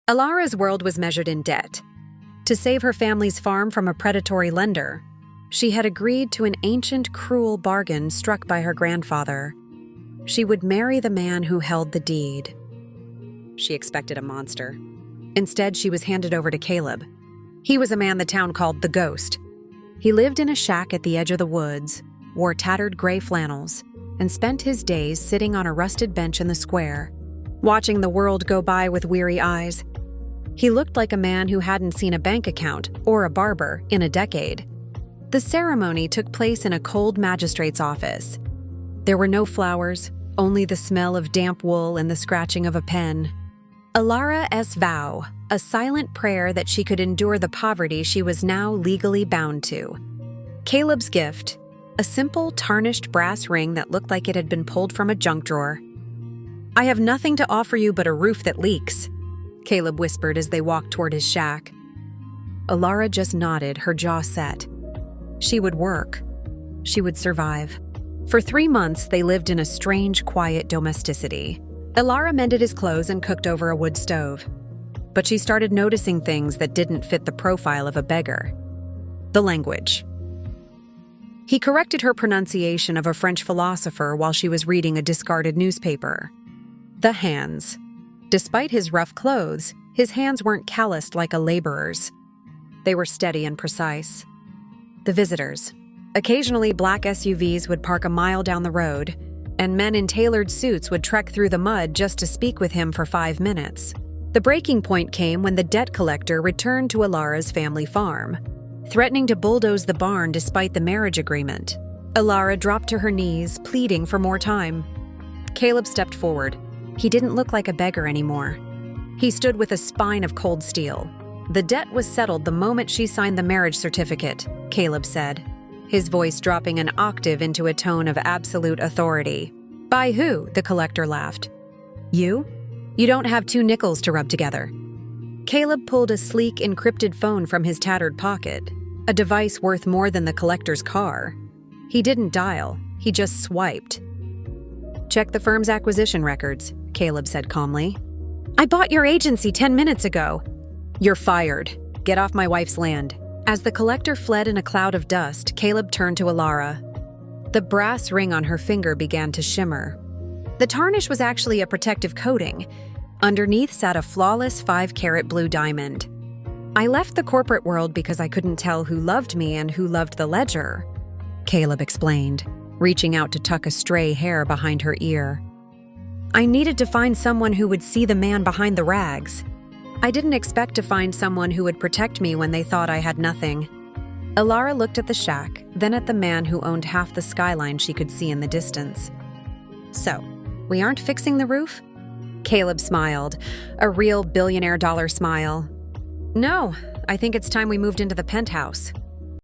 Alara's world was measured in debt. To save her family's farm from a predatory lender, she had agreed to an ancient, cruel bargain struck by her grandfather. She would marry the man who held the deed. She expected a monster. Instead, she was handed over to Caleb. He was a man the town called the Ghost. He lived in a shack at the edge of the woods, wore tattered gray flannels, and spent his days sitting on a rusted bench in the square, watching the world go by with weary eyes. He looked like a man who hadn't seen a bank account or a barber in a decade. The ceremony took place in a cold magistrate's office. There were no flowers, only the smell of damp wool and the scratching of a pen. Alara's vow, a silent prayer that she could endure the poverty she was now legally bound to. Caleb's gift, a simple, tarnished brass ring that looked like it had been pulled from a junk drawer. "I have nothing to offer you but a roof that leaks," Caleb whispered as they walked toward his shack. Alara just nodded, her jaw set. She would work. She would survive. For 3 months, they lived in a strange, quiet domesticity. Alara mended his clothes and cooked over a wood stove. But she started noticing things that didn't fit the profile of a beggar. The language. He corrected her pronunciation of a French philosopher while she was reading a discarded newspaper. The hands. Despite his rough clothes, his hands weren't calloused like a laborer's. They were steady and precise. The visitors. Occasionally, black SUVs would park a mile down the road, and men in tailored suits would trek through the mud just to speak with him for 5 minutes. The breaking point came when the debt collector returned to Alara's family farm, threatening to bulldoze the barn despite the marriage agreement. Alara dropped to her knees, pleading for more time. Caleb stepped forward. He didn't look like a beggar anymore. He stood with a spine of cold steel. "The debt was settled the moment she signed the marriage certificate," Caleb said, his voice dropping an octave into a tone of absolute authority. "By who?" the collector laughed. "You? You don't have 2 nickels to rub together." Caleb pulled a sleek, encrypted phone from his tattered pocket, a device worth more than the collector's car. He didn't dial, he just swiped. "Check the firm's acquisition records," Caleb said calmly. "I bought your agency 10 minutes ago." "You're fired. Get off my wife's land." As the collector fled in a cloud of dust, Caleb turned to Alara. The brass ring on her finger began to shimmer. The tarnish was actually a protective coating. Underneath sat a flawless 5-carat blue diamond. "I left the corporate world because I couldn't tell who loved me and who loved the ledger," Caleb explained, reaching out to tuck a stray hair behind her ear. "I needed to find someone who would see the man behind the rags. I didn't expect to find someone who would protect me when they thought I had nothing." Alara looked at the shack, then at the man who owned half the skyline she could see in the distance. "So, we aren't fixing the roof?" Caleb smiled, a real billionaire dollar smile. "No, I think it's time we moved into the penthouse."